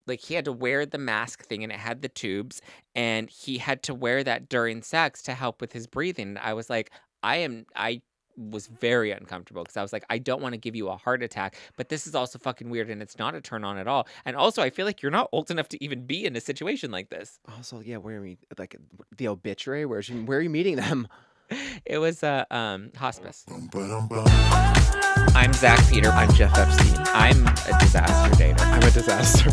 like he had to wear the mask thing and it had the tubes and he had to wear that during sex to help with his breathing. I was like, I was very uncomfortable because I was like, I don't want to give you a heart attack, but this is also fucking weird and it's not a turn on at all. And also, I feel like you're not old enough to even be in a situation like this. Also, yeah, where are we? Like the obituary? Where are you meeting them? It was hospice. I'm Zach Peter. I'm Jeff Epstein. I'm a disaster dater. I'm a disaster.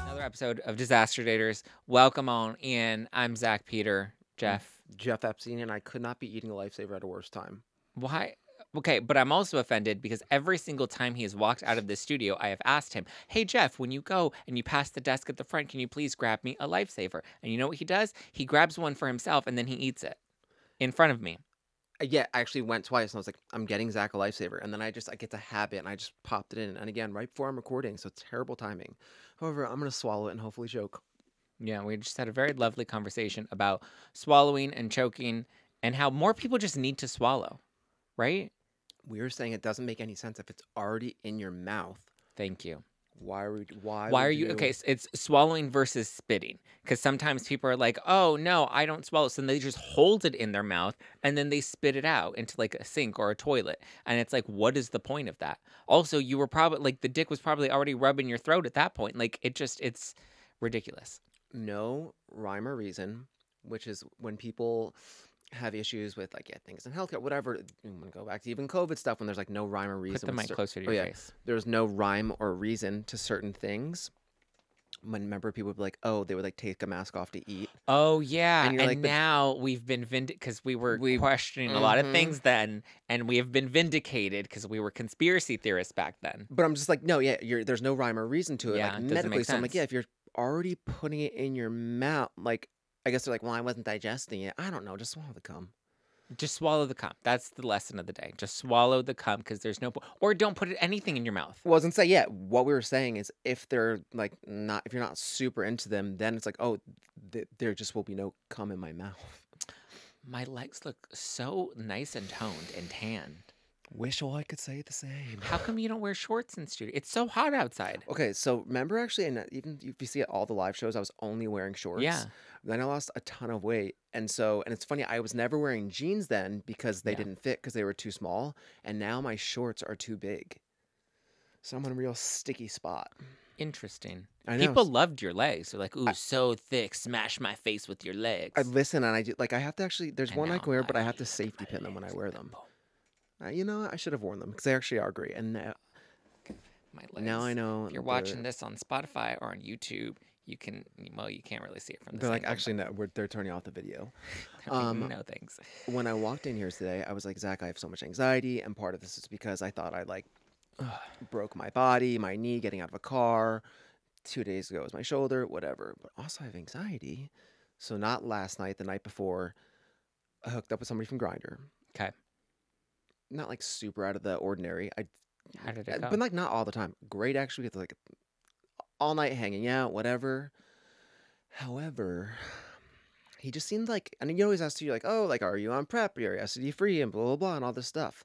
Another episode of Disaster Daters. Welcome on in. I'm Zach Peter. Jeff. Jeff Epstein, and I could not be eating a lifesaver at a worse time. Why? Okay, but I'm also offended because every single time he has walked out of the studio, I have asked him, hey, Jeff, when you go and you pass the desk at the front, can you please grab me a lifesaver? And you know what he does? He grabs one for himself and then he eats it in front of me. Yeah, I actually went twice, and I was like, I'm getting Zach a lifesaver. And then I get the habit, and I just popped it in. And again, right before I'm recording, so it's terrible timing. However, I'm going to swallow it and hopefully choke. Yeah, we just had a very lovely conversation about swallowing and choking and how more people just need to swallow, right? We were saying it doesn't make any sense if it's already in your mouth. Thank you. Why are you okay? So it's swallowing versus spitting, because sometimes people are like, "Oh no, I don't swallow," so they just hold it in their mouth and then they spit it out into like a sink or a toilet, and it's like, what is the point of that? Also, you were probably like the dick was probably already rubbing your throat at that point. Like it's ridiculous. No rhyme or reason, which is when people have issues with things in healthcare, whatever. I'm gonna go back to even COVID stuff when there's like no rhyme or reason. Put the mic closer to your face. There's no rhyme or reason to certain things. Remember, people would be like, oh, they would like take a mask off to eat. Oh yeah, and like, now we've been because we were questioning a lot of things then, and we have been vindicated because we were conspiracy theorists back then. But I'm just like, no, yeah, there's no rhyme or reason to it, Yeah, like it doesn't medically. make So I'm like, sense. yeah, if you're already putting it in your mouth, like, I guess they're like, well, I wasn't digesting it. I don't know, just swallow the cum. Just swallow the cum. That's the lesson of the day. Just swallow the cum because there's no or don't put anything in your mouth. Well, I was gonna say, yeah. What we were saying is, if they're like not, if you're not super into them, then it's like, oh, there just will be no cum in my mouth. My legs look so nice and toned and tanned. Wish all I could say the same. How come you don't wear shorts in studio? It's so hot outside. Okay, so remember actually, and even if you see at all the live shows, I was only wearing shorts. Yeah. Then I lost a ton of weight, and it's funny. I was never wearing jeans then because they didn't fit because they were too small, and now my shorts are too big. So I'm in a real sticky spot. Interesting. I know. People loved your legs. They're like, ooh, so thick. Smash my face with your legs. I listen, and I do I have to actually. There's one I can wear, but I have to safety pin them when I wear them. I should have worn them because they actually are great. And my legs. Now I know. If you're watching this on Spotify or on YouTube, you can't really see it from the They're like, actually, no, they're turning off the video. No thanks. When I walked in here today, I was like, Zach, I have so much anxiety, and part of this is because I thought I broke my body, my knee getting out of a car. 2 days ago was my shoulder, whatever. But also I have anxiety. So not last night, the night before, I hooked up with somebody from Grindr. Okay. Not like super out of the ordinary. How did it go? But like not all the time. Great, actually. It's like all night hanging out, whatever. However, he just seemed like, and you always ask you like, oh, like, are you on PrEP? You're STD free and blah, blah, blah, and all this stuff.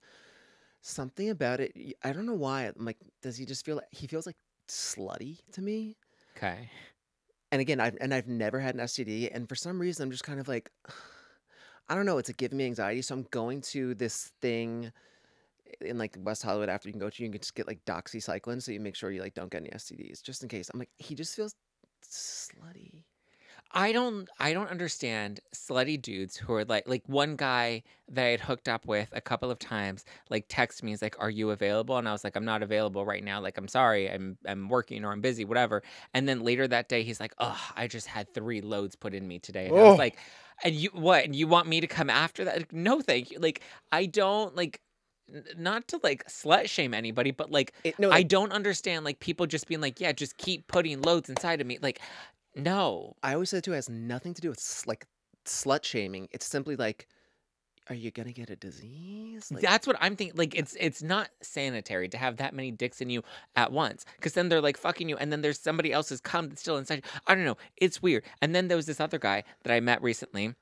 Something about it, I don't know why. I'm like, does he just feel like, he feels like slutty to me? Okay. And again, I've never had an STD, and for some reason, I'm just kind of like, I don't know, it's giving me anxiety. So I'm going to this thing in like West Hollywood after you can just get like doxycycline, so you make sure you like don't get any STDs, just in case. I'm like, he just feels slutty. I don't understand slutty dudes who are like one guy that I had hooked up with a couple of times, like texted me, he's like, are you available? And I was like, I'm not available right now. Like, I'm sorry, I'm working or I'm busy, whatever. And then later that day, he's like, oh, I just had 3 loads put in me today. And I was like, and you what? And you want me to come after that? Like, no, thank you. Like, I don't like. Not to like slut shame anybody, but like, I don't understand like people just being like, yeah, just keep putting loads inside of me. Like, no. I always said too, it has nothing to do with like slut shaming. It's simply like, are you gonna get a disease? Like, that's what I'm thinking. Like, it's not sanitary to have that many dicks in you at once, because then they're like fucking you, and then there's somebody else's cum that's still inside you. I don't know. It's weird. And then there was this other guy that I met recently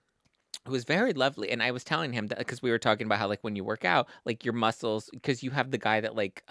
who was very lovely, and I was telling him that because we were talking about how, like, when you work out, like, your muscles, because you have the guy that, like,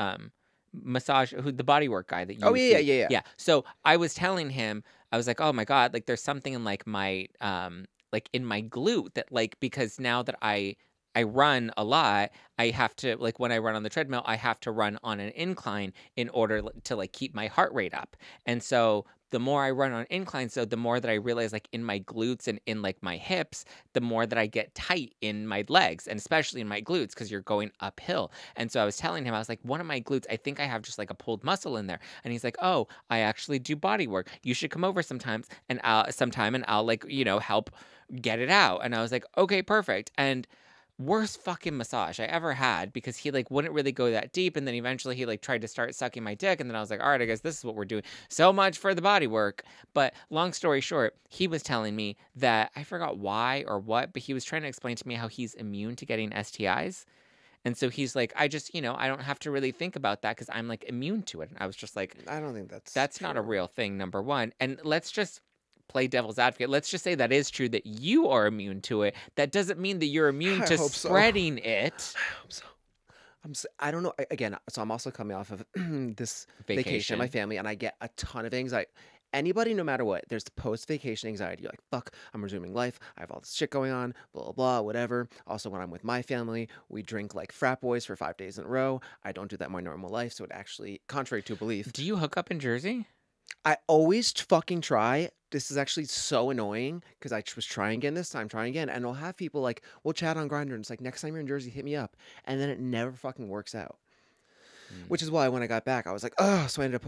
massage who the bodywork guy that Oh, you yeah, yeah, see. yeah, yeah. Yeah, so I was telling him, I was like, "Oh my god, like, there's something in, like, in my glute that, like, because now that I run a lot, I have to, like, when I run on the treadmill, I have to run on an incline in order to, like, keep my heart rate up, and so the more I run on inclines, so the more that I realize, like, in my glutes and in, like, my hips, the more that I get tight in my legs, and especially in my glutes, because 'cause you're going uphill, and so I was telling him, I was like, "One of my glutes, I think I have just, like, a pulled muscle in there," and he's like, "Oh, I actually do body work. You should come over sometime, and I'll, like, help get it out," and I was like, "Okay, perfect," and worst fucking massage I ever had because he, like, wouldn't really go that deep, and then eventually he, like, tried to start sucking my dick, and then I was like, "Alright, I guess this is what we're doing. So much for the body work." But long story short, he was telling me that I forgot why or what, but he was trying to explain to me how he's immune to getting STIs. And so he's like, I just, I don't have to really think about that because I'm like immune to it. And I was just like, I don't think that's that's not a true. real thing, number one. And let's just play devil's advocate. Let's just say that is true that you are immune to it. That doesn't mean that you're immune I to hope so. spreading it. I hope so. I don't know. Again, so I'm also coming off of this vacation at my Vacation. family, and I get a ton of anxiety. Anybody, no matter what, there's the post-vacation anxiety. You're like, fuck, I'm resuming life. I have all this shit going on, blah, blah, blah, whatever. Also, when I'm with my family, we drink like frat boys for 5 days in a row. I don't do that in my normal life, so it actually, contrary to belief, Do you hook up in Jersey? I always fucking try. This is actually so annoying because was trying again this time, trying again, and I'll have people like, we'll chat on Grindr, and it's like, next time you're in Jersey, hit me up, and then it never fucking works out. Mm. Which is why when I got back, I was like, oh, so I ended up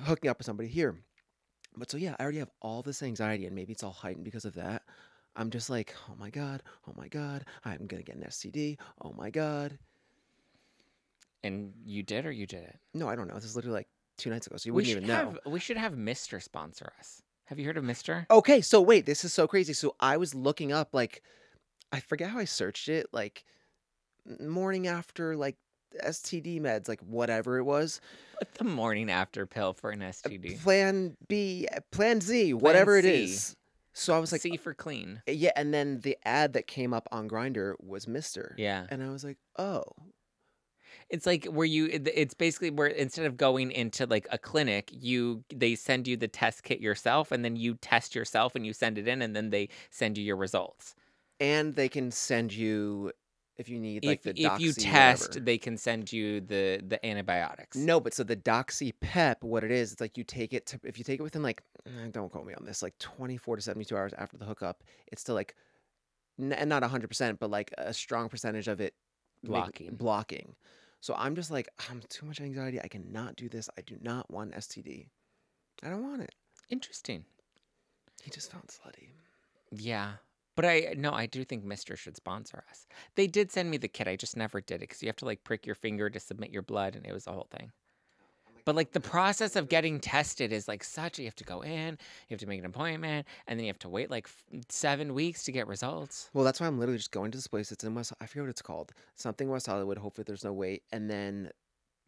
hooking up with somebody here. But so yeah, I already have all this anxiety, and maybe it's all heightened because of that. I'm just like, oh my god, I'm gonna get an STD. Oh my god. And you did or you didn't? No, I don't know. This is literally like 2 nights ago, so you We wouldn't should even know. have we should have Mr. sponsor us. Have you heard of Mr.? Okay, so wait, this is so crazy. So I was looking up like, I forget how I searched it, like morning after like STD meds, like whatever it was. What's the morning after pill for an STD? Plan B, Plan Z, Plan whatever it C. is. So I was like, C for clean. yeah, and then the ad that came up on Grinder was Mister, Yeah. and I was like, oh, It's like where it's basically where instead of going into like a clinic, they send you the test kit yourself and then you test yourself and you send it in and then they send you your results. and they can send you if you need like the If you Doxy, test, whatever. they can send you the antibiotics. No, but so the Doxy Pep, what it is, it's like you take it to if you take it within like don't quote me on this, like 24 to 72 hours after the hookup, it's still like and not 100%, but like a strong percentage of it Blocking. blocking. So I'm just like, I'm too much anxiety. I cannot do this. I do not want STD. I don't want it. Interesting. He just found slutty. Yeah. But I do think Mister should sponsor us. They did send me the kit. I just never did it because you have to like prick your finger to submit your blood, and it was a whole thing. But like the process of getting tested is like you have to go in, you have to make an appointment, and then you have to wait like 7 weeks to get results. Well, that's why I'm literally just going to this place. It's in West. I forget what it's called. Something West Hollywood. Hopefully, there's no wait. And then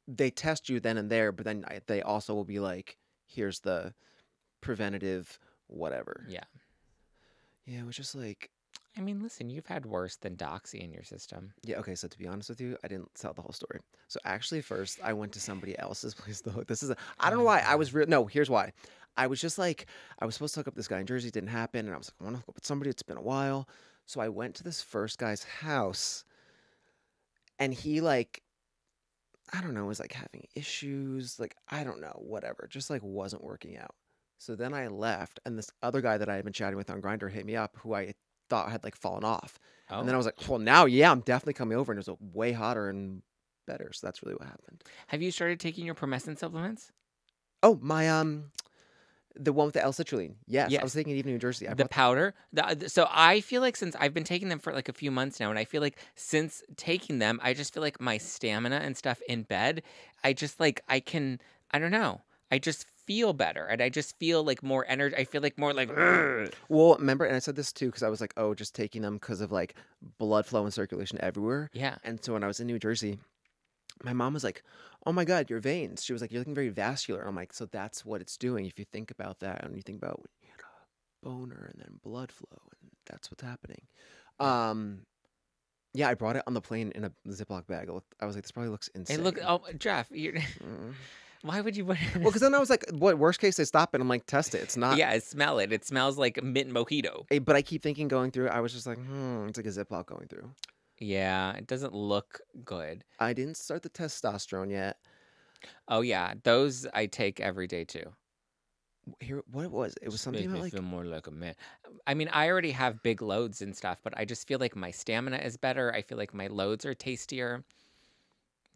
they test you then and there. But then they also will be like, here's the preventative whatever. Yeah. Yeah, it was just like, I mean, listen, you've had worse than Doxy in your system. yeah, okay, so to be honest with you, I didn't tell the whole story. So actually, first, I went to somebody else's place to hook. I don't know Oh why. God. No, here's why. I was just like, I was supposed to hook up this guy in Jersey, didn't happen. And I was like, I want to hook up with somebody. It's been a while. So I went to this first guy's house, and he, like, I don't know, was like having issues. Like, I don't know, whatever. Just like wasn't working out. So then I left, and this other guy that I had been chatting with on Grinder hit me up, who I thought had like fallen off. And then I Oh. was like, well, now, yeah, I'm definitely coming over, and it was way hotter and better. So that's really what happened. Have you started taking your promescent supplements? Oh, my the one with the L-citrulline. Yes, I was Yes. taking it even in New Jersey. I The bought that. powder. So I feel like since I've been taking them for like a few months now, and I feel like since taking them, I just feel like my stamina and stuff in bed, I just like I don't know. I just feel better, and I just feel like more energy. I feel like more like. "Ugh." Well, remember, and I said this too because I was like, oh, just taking them because of like blood flow and circulation everywhere. Yeah. And so when I was in New Jersey, my mom was like, oh my God, your veins. She was like, you're looking very vascular. And I'm like, so that's what it's doing. If you think about that and you think about when you get a boner and then blood flow, and that's what's happening. Yeah. Um, yeah, I brought it on the plane in a Ziploc bag. I was like, this probably looks Hey, look. insane. Oh, Jeff, you. Mm. Why would you put it Well, because then I was like, what worst case they stop it? I'm like, test it. It's not. Yeah, smell it. It smells like mint mojito. But I keep thinking going through it, I was just like, it's like a Ziploc going through. Yeah, it doesn't look good. I didn't start the testosterone yet. Oh yeah, those I take every day too. Here, what it was? It was Just something makes about me feel like, more like a man. I mean, I already have big loads and stuff, but I just feel like my stamina is better. I feel like my loads are tastier.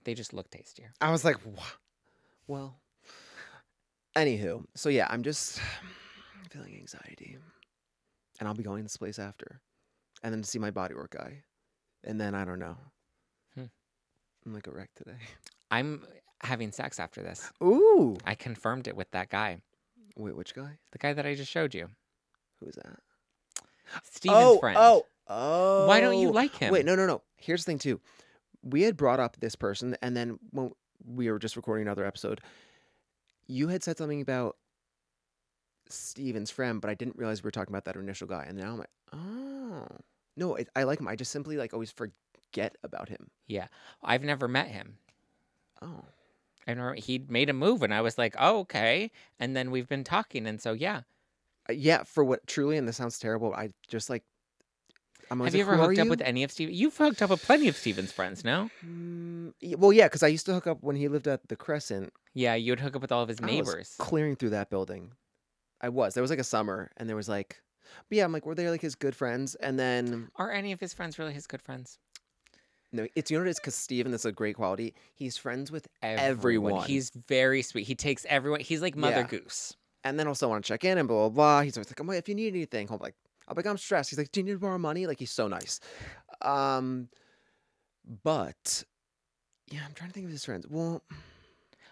They just look tastier. I was like, well, anywho. So yeah, I'm just feeling anxiety. And I'll be going to this place after. And then to see my bodywork guy. And then I don't know. Hmm. I'm like a wreck today. I'm having sex after this. Ooh. I confirmed it with that guy. Wait, which guy? The guy that I just showed you. Who is that? Steven's friend. Oh. Why don't you like him? Wait, no. Here's the thing, too. We had brought up this person, and then when we were just recording another episode, you had said something about Steven's friend, but I didn't realize we were talking about that initial guy. And now I'm like, oh. No, I like him. I just simply like always forget about him. Yeah. I've never met him. Oh. I remember he made a move and I was like, oh, okay. And then we've been talking. And so, yeah. Yeah, for what truly, and this sounds terrible, I just like, I'm always Have you like, ever who are hooked up you? with any of Steven? You've hooked up with plenty of Steven's friends, no? Well, yeah, because I used to hook up when he lived at the Crescent. Yeah, you would hook up with all of his I was neighbors. clearing through that building. There was like a summer, and there was like, but yeah, I'm like, were they like his good friends? And then, Are any of his friends really his good friends? no, it's, you know what it is? Because Steven, that's a great quality. He's friends with everyone. He's very sweet. He takes everyone. He's like Mother Yeah. Goose. And then also want to check in and blah, blah, blah. He's always like, oh, if you need anything, I'll be like, I'm stressed. He's like, do you need to borrow money? Like, he's so nice. But yeah, I'm trying to think of his friends. Well,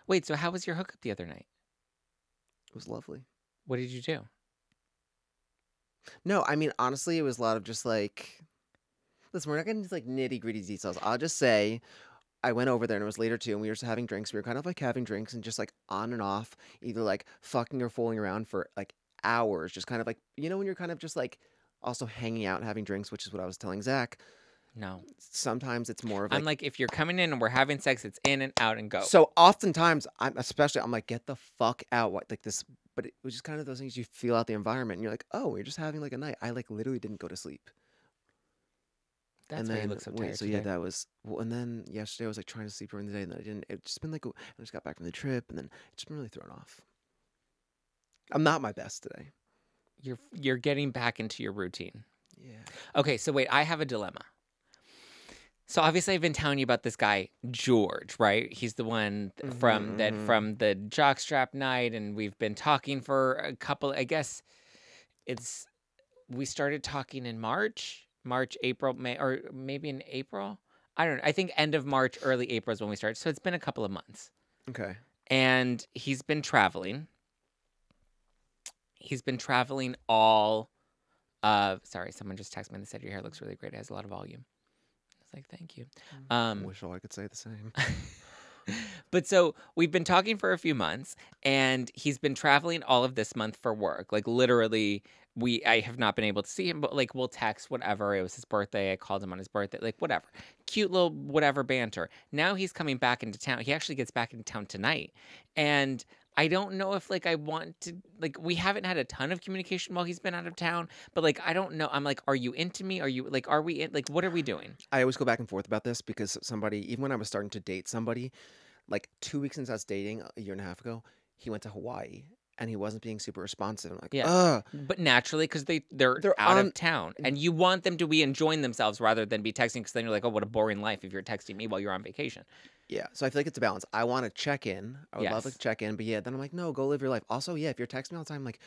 Wait, so how was your hookup the other night? it was lovely. What did you do? No, I mean, honestly, it was a lot of just like, listen, we're not getting into like nitty gritty details. I'll just say I went over there and it was later too, and we were just having drinks. We were kind of like having drinks and just like on and off, either like fucking or fooling around for like hours, just kind of like, you know, when you're kind of just like also hanging out and having drinks, which is what I was telling Zach. No. Sometimes it's more of I'm like, if you're coming in and we're having sex, it's in and out and go. so oftentimes I'm like, get the fuck out. What like this, but it was just kind of those things you feel out the environment and you're like, oh, we're just having like a night. I like literally didn't go to sleep. That's And why then you look so tired so yeah, today. that was well, and then yesterday I was like trying to sleep during the day and I didn't. It just been like I just got back from the trip and then it's been really thrown off. I'm not my best today. You're getting back into your routine. Yeah. Okay, so wait, I have a dilemma. So obviously I've been telling you about this guy, George, right? He's the one from the jockstrap night, and we've been talking for a couple, I guess we started talking in March, April, May, or maybe in April. I don't know. I think end of March, early April is when we started. So it's been a couple of months. Okay. And he's been traveling. He's been traveling all sorry, someone just texted me and they said your hair looks really great. It has a lot of volume. I was like, thank you. Wish all I could say the same. But so we've been talking for a few months, and he's been traveling all of this month for work. Like literally, I have not been able to see him, but like we'll text whatever. It was his birthday. I called him on his birthday. Like whatever, cute little whatever banter. Now he's coming back into town. He actually gets back into town tonight, and I don't know if like I want to like we haven't had a ton of communication while he's been out of town, but like I don't know. I'm like, are you into me? Are you like are we in like what are we doing? I always go back and forth about this because somebody, even when I was starting to date somebody, like 2 weeks into us dating a year and a half ago, he went to Hawaii and he wasn't being super responsive. I'm like, Yeah. ugh. But naturally, because they're They're out on- of town, and you want them to be enjoying themselves rather than be texting. Because then you're like, oh, what a boring life if you're texting me while you're on vacation. Yeah, so I feel like it's a balance. I want to check in. I would love Yes. to check in, but yeah, then I'm like, no, go live your life. Also, yeah, if you're texting me all the time, like,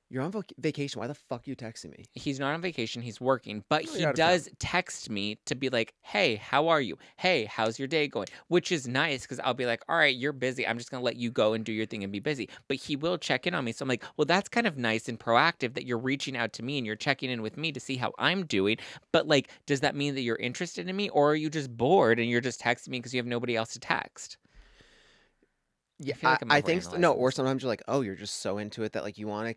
you're on vacation. Why the fuck are you texting me? He's not on vacation. He's working, but No, he you're out of town. does text me to be like, hey, how are you? Hey, how's your day going? Which is nice because I'll be like, all right, you're busy. I'm just gonna let you go and do your thing and be busy. But he will check in on me. So I'm like, well, that's kind of nice and proactive that you're reaching out to me and you're checking in with me to see how I'm doing. But like, does that mean that you're interested in me, or are you just bored and you're just texting me because you have nobody else to text? Yeah, feel like I'm I think no. overanalyzing Or this. sometimes you're like, oh, you're just so into it that like you want to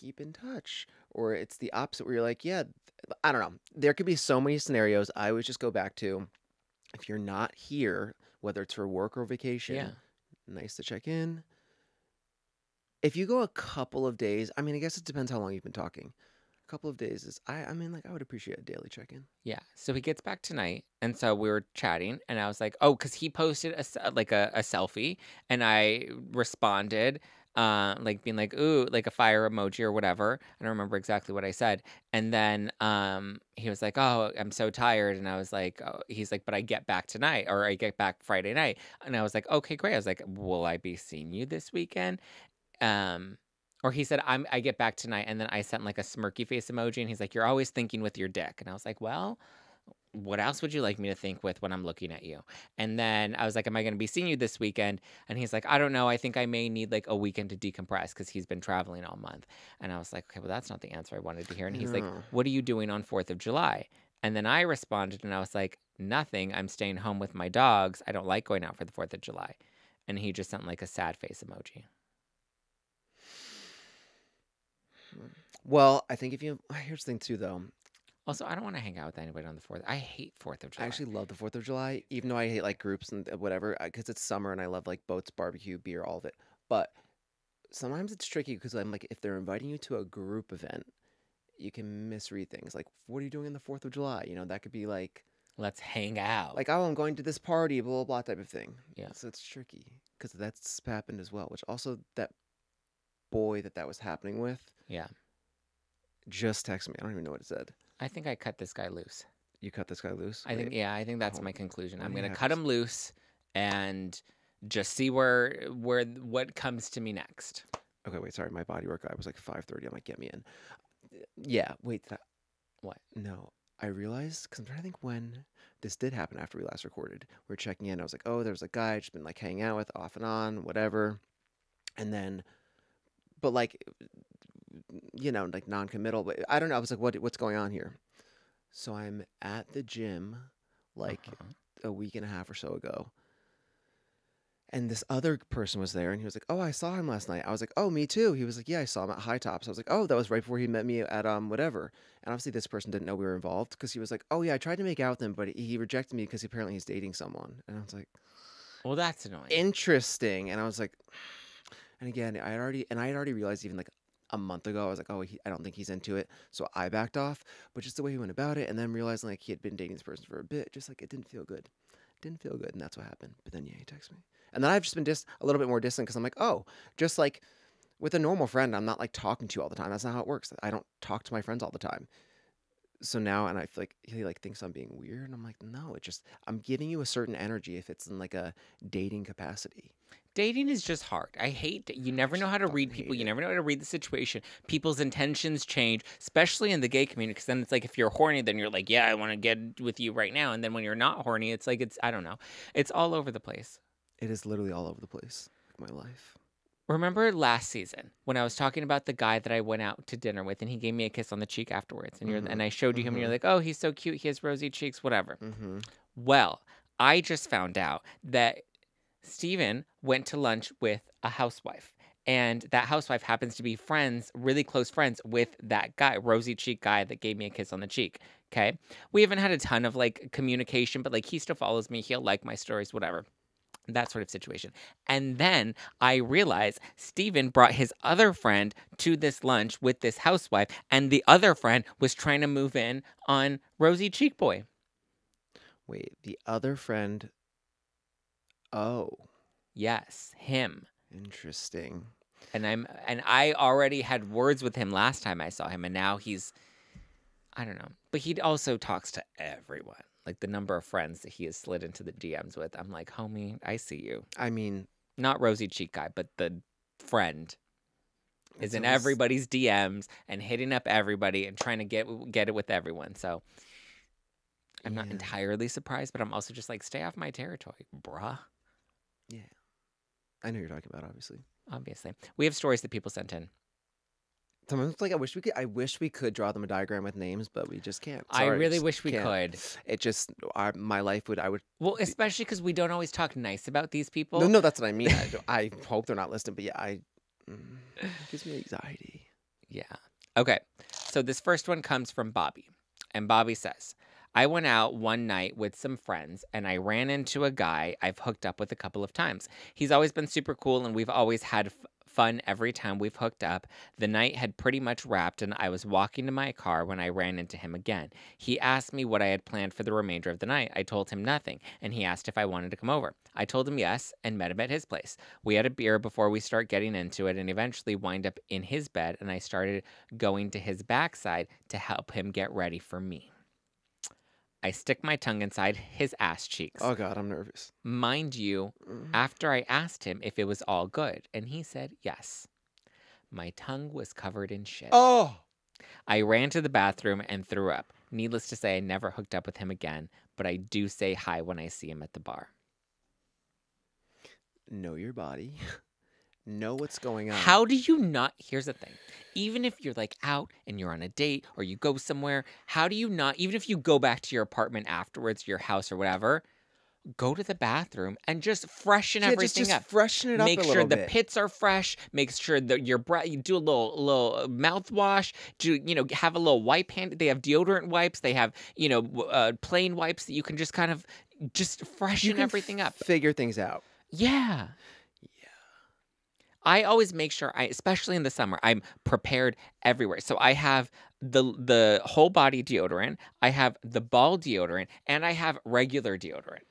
keep in touch. Or it's the opposite where you're like, yeah, I don't know. There could be so many scenarios. I always just go back to if you're not here, whether it's for work or Yeah. vacation, nice to check in. If you go a couple of days, I mean, I guess it depends how long you've been talking. A couple of days is, I mean, like, I would appreciate a daily check in. Yeah. So he gets back tonight, and so we were chatting, and I was like, "Oh," because he posted like a selfie, and I responded, like being like, "Ooh," like a fire emoji or whatever. I don't remember exactly what I said. And then he was like, "Oh, I'm so tired," and I was like, oh, "He's like, but I get back tonight, or I get back Friday night," and I was like, "Okay, great." I was like, "Will I be seeing you this weekend?" Um, or he said, I get back tonight, and then I sent like a smirky face emoji, and he's like, "You're always thinking with your dick," and I was like, "Well, what else would you like me to think with when I'm looking at you?" And then I was like, "Am I going to be seeing you this weekend?" And he's like, "I don't know. I think I may need like a weekend to decompress because he's been traveling all month." And I was like, "Okay, well, that's not the answer I wanted to hear." And he's like, No. "What are you doing on 4th of July?" And then I responded, and I was like, "Nothing. I'm staying home with my dogs. I don't like going out for the 4th of July." And he just sent like a sad face emoji. Well, I think if you, here's the thing too, though. Also, I don't want to hang out with anybody on the 4th. I hate 4th of I July. actually love the 4th of July, even though I hate like groups and whatever, because it's summer and I love like boats, barbecue, beer, all of it. But sometimes it's tricky because I'm like, if they're inviting you to a group event, you can misread things. Like, what are you doing on the 4th of July? You know, that could be Let's hang out. like, oh, I'm going to this party, blah, blah, blah type of thing. Yeah. So it's tricky because that's happened as well, which also that boy that was happening with Yeah. just texted me. I don't even know what it said. I think I cut this guy loose. You cut this guy loose? I think, Wait, yeah, I think that's oh, my conclusion. what I'm do you gonna have cut to him loose and just see what comes to me next. Okay, wait, sorry. My body work guy was like 5:30. I'm like, get me in. Yeah, wait. What? No, I realized because I'm trying to think when this did happen after we last recorded. We were checking in. I was like, oh, there was a guy I just been like hanging out with off and on, whatever. And then, but like, like non-committal. But I don't know. I was like, what's going on here? So I'm at the gym like Uh-huh. a week and a half or so ago. And this other person was there, and he was like, "Oh, I saw him last night." I was like, "Oh, me too." He was like, "Yeah, I saw him at High Tops." I was like, "Oh, that was right before he met me at whatever." And obviously, this person didn't know we were involved because he was like, "Oh yeah, I tried to make out with him, but he rejected me because apparently he's dating someone." And I was like, Well, that's annoying. "Interesting." And I was like, and again, I had already realized even like a month ago, I was like, "Oh, I don't think he's into it," so I backed off. But just the way he went about it, and then realizing like he had been dating this person for a bit, just like it didn't feel good. Didn't feel good, and that's what happened. But then yeah, he texted me. And then I've just been a little bit more distant because I'm like, oh, just like with a normal friend, I'm not like talking to you all the time. That's not how it works. I don't talk to my friends all the time. So now, and I feel like he like thinks I'm being weird, and I'm like, no, it just I'm giving you a certain energy if it's in like a dating capacity. Dating is just hard. I hate you never know how to read fucking people. hate You it. never know how to read the situation. People's intentions change, especially in the gay community. Because then it's like if you're horny, then you're like, yeah, I want to get with you right now. And then when you're not horny, it's like I don't know. It's all over the place. It is literally all over the place, like my life. Remember last season when I was talking about the guy that I went out to dinner with and he gave me a kiss on the cheek afterwards and I showed you him and you're like, "Oh, he's so cute. He has rosy cheeks, whatever." Mm-hmm. Well, I just found out that Steven went to lunch with a housewife. And that housewife happens to be friends, really close friends with that guy, rosy cheek guy that gave me a kiss on the cheek. Okay. We haven't had a ton of like communication, but like he still follows me. He'll like my stories, whatever. That sort of situation. And then I realized Steven brought his other friend to this lunch with this housewife, and the other friend was trying to move in on Rosy Cheek Boy. Wait, the other friend. Oh, Yes, him. interesting. And I already had words with him last time I saw him, and now I don't know. But he also talks to everyone. Like the number of friends that he has slid into the DMs with. I'm like, homie, I see you. I mean, Not Rosy Cheek guy, but the friend is it's in always- everybody's DMs and hitting up everybody and trying to get it with everyone. So I'm not Yeah. entirely surprised, but I'm also just like, stay off my territory, bruh. Yeah, I know you're talking about. Obviously, Obviously, we have stories that people sent in. sometimes it's like I wish we could draw them a diagram with names, but we just can't. I Sorry, really just wish we can't. could. It just my life would. I would. Well, especially because we don't always talk nice about these people. No, that's what I mean. I hope they're not listening, but yeah, it gives me anxiety. Yeah. Okay. So this first one comes from Bobby. And Bobby says, I went out one night with some friends and I ran into a guy I've hooked up with a couple of times. He's always been super cool and we've always had fun every time we've hooked up. The night had pretty much wrapped and I was walking to my car when I ran into him again. He asked me what I had planned for the remainder of the night. I told him nothing and he asked if I wanted to come over. I told him yes and met him at his place. We had a beer before we start getting into it and eventually wind up in his bed and I started going to his backside to help him get ready for me. I stick my tongue inside his ass cheeks. Oh God, I'm nervous. Mind you, after I asked him if it was all good, and he said yes. My tongue was covered in shit. Oh, I ran to the bathroom and threw up. Needless to say, I never hooked up with him again, but I do say hi when I see him at the bar. know your body. Know what's going on. How do you not? Here's the thing. Even if you're like out and you're on a date or you go somewhere, how do you not, even if you go back to your apartment afterwards, your house or whatever, go to the bathroom and just freshen everything just up. freshen it up Make a sure little the bit. pits are fresh. Make sure that your breath. You do a little mouthwash. Do have a little wipe hand? They have deodorant wipes. They have plain wipes that you can just kind of just freshen everything up. Figure things out. Yeah. Yeah. I always make sure especially in the summer, I'm prepared everywhere. So I have the whole body deodorant, I have the ball deodorant, and I have regular deodorant.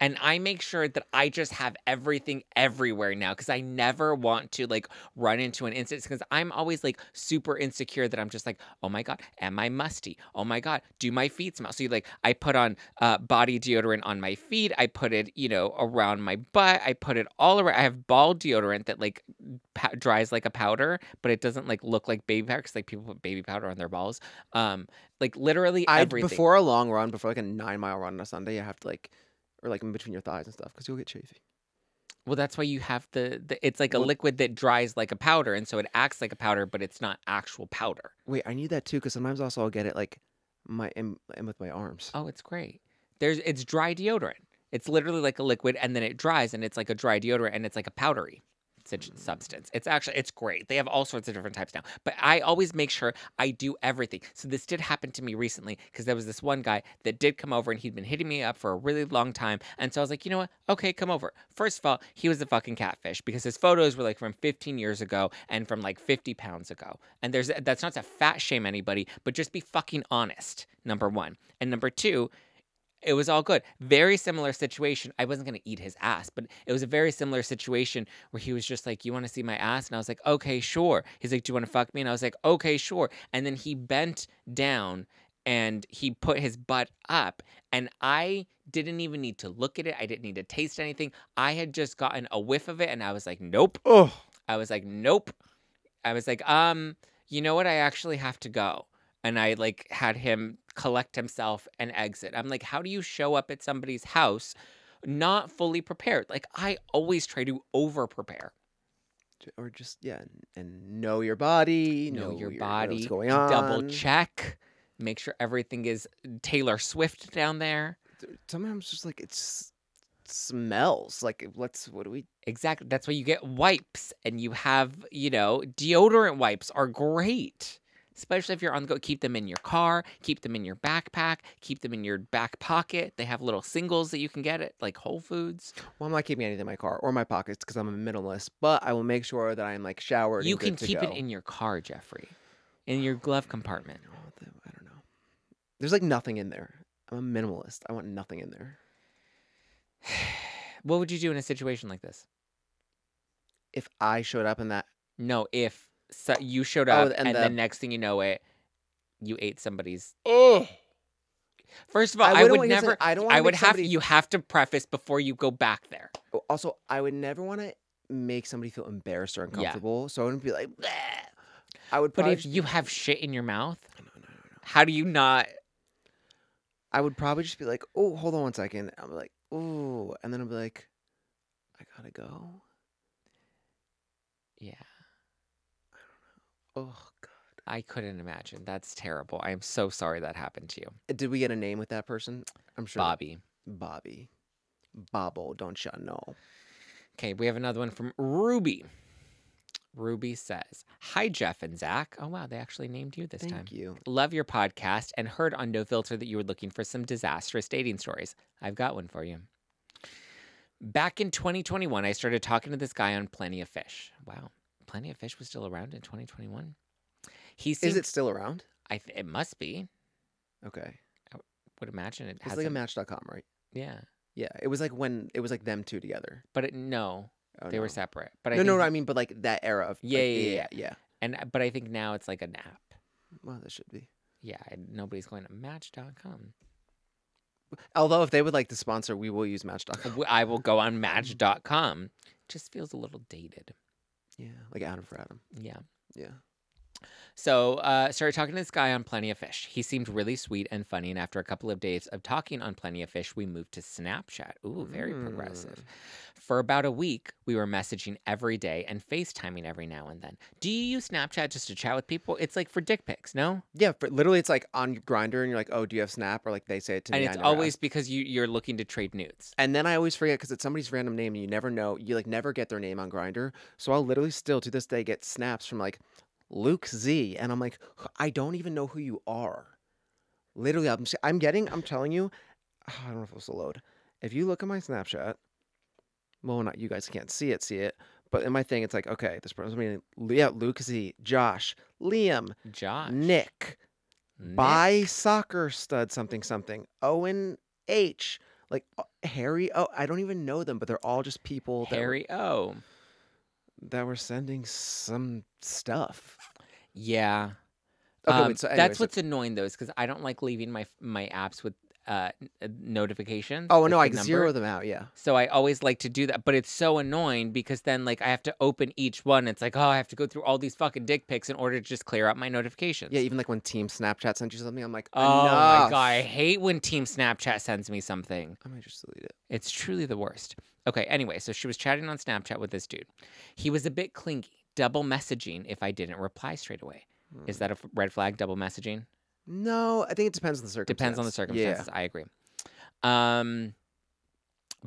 And I make sure that I just have everything everywhere now because I never want to like run into an instance because I'm always like super insecure that I'm just like, oh my God, am I musty? Oh my God, do my feet smell? So I put on body deodorant on my feet. I put it, around my butt. I put it all around. I have ball deodorant that like dries like a powder, but it doesn't like look like baby powder because like people put baby powder on their balls. Like literally everything. Before a long run, before like a 9-mile run on a Sunday, you have to or like in between your thighs and stuff, because you'll get chafy. Well, that's why you have it's like a liquid that dries like a powder, and so it acts like a powder, but it's not actual powder. Wait, I need that too, because sometimes also I'll get it like and with my arms. Oh, it's great. It's dry deodorant. It's literally like a liquid, and then it dries, and it's like a dry deodorant, and it's like a powdery substance. It's great. They have all sorts of different types now. But I always make sure I do everything. So this did happen to me recently because there was this one guy that did come over and he'd been hitting me up for a really long time. And so I was like, you know what? Okay, come over. First of all, he was a fucking catfish because his photos were like from 15 years ago and from like 50 pounds ago. And that's not to fat shame anybody, but just be fucking honest, number one. And number two, it was all good. Very similar situation. I wasn't going to eat his ass, but it was a very similar situation where he was just like, you want to see my ass? And I was like, okay, sure. He's like, do you want to fuck me? And I was like, okay, sure. And then he bent down and he put his butt up and I didn't even need to look at it. I didn't need to taste anything. I had just gotten a whiff of it and I was like, nope. Oh. I was like, nope. I was like, you know what? I actually have to go. And I like had him collect himself and exit. I'm like, how do you show up at somebody's house not fully prepared? Like I always try to over prepare. Or just and know your body, know your what's body, going on. double check, make sure everything is Taylor Swift down there. Sometimes just like it smells like what do we Exactly. That's why you get wipes and you have, deodorant wipes are great. Especially if you're on the go, keep them in your car, keep them in your backpack, keep them in your back pocket. They have little singles that you can get at like Whole Foods. Well, I'm not keeping anything in my car or my pockets because I'm a minimalist, but I will make sure that I'm like showered. You and can good to keep go. it in your car, Jeffrey, in your glove compartment. I don't know. There's like nothing in there. I'm a minimalist. I want nothing in there. What would you do in a situation like this? If I showed up in that. No, if you showed up and the next thing you know you ate somebody's. Oh. First of all, I would never. I would have. You have to preface before you go back there. Also, I would never want to make somebody feel embarrassed or uncomfortable. Yeah. So I wouldn't be like. Bleh. I would. But if you have shit in your mouth, no. How do you not? I would probably just be like, oh, hold on one second. I'm like, oh, and then I'll be like, I gotta go. Yeah. Oh, God. I couldn't imagine. That's terrible. I am so sorry that happened to you. Did we get a name with that person? I'm sure. Bobby. Bobbo, don't ya know? Okay, we have another one from Ruby. Ruby says, "Hi, Jeff and Zach." Oh, wow. They actually named you this time. Thank you. "Love your podcast and heard on No Filter that you were looking for some disastrous dating stories. I've got one for you. Back in 2021, I started talking to this guy on Plenty of Fish." Wow. Plenty of Fish was still around in 2021. He Is seemed, it still around? it must be. Okay. I would imagine it It's like a hasn't. Match.com, right? Yeah. Yeah. It was like when it was like them two together. But no, Oh, they no. were separate. But I No, think, no, I mean, but like that era of Yeah, like, yeah. yeah. But I think now it's like an app. Well, that should be. Yeah, nobody's going to Match.com. Although if they would like to sponsor, we will use Match.com. I will go on Match.com. Just feels a little dated. Yeah, like Adam for Adam. Yeah. Yeah. So, started talking to this guy on Plenty of Fish. He seemed really sweet and funny, and after a couple of days of talking on Plenty of Fish, we moved to Snapchat. Ooh, very progressive. For about a week, we were messaging every day and FaceTiming every now and then. Do you use Snapchat just to chat with people? It's like for dick pics, no? Yeah, for, literally, it's like on Grinder, and you're like, "Oh, do you have Snap?" Or like they say it to me. And I it's never always ask. because you're looking to trade nudes. And then I always forget because it's somebody's random name, and you never know. You like never get their name on Grinder. So I'll literally still to this day get snaps from like Luke Z, and I'm like, I don't even know who you are. Literally, I'm telling you, I don't know if this will load. If you look at my Snapchat, well, not you guys can't see it, but in my thing, it's like, okay, this person, Luke Z, Josh, Liam, Josh. Nick, Buy Soccer Stud, something, Owen H, like Harry. Oh, I don't even know them, but they're all just people. Harry O. That were sending some stuff. Yeah. Okay, wait, so anyway, that's what's annoying though, is because I don't like leaving my apps with notifications. Oh with no, I the can number. zero them out. Yeah. So I always like to do that, but it's so annoying because then like I have to open each one. It's like, oh, I have to go through all these fucking dick pics in order to just clear out my notifications. Yeah, even like when Team Snapchat sends you something, I'm like, oh enough. my god, I hate when Team Snapchat sends me something. I might just delete it. It's truly the worst. Okay, anyway, so she was chatting on Snapchat with this dude. He was a bit clingy, double messaging if I didn't reply straight away. Is that a red flag, double messaging? No, I think it depends on the circumstance. Depends on the circumstances. Yeah. I agree.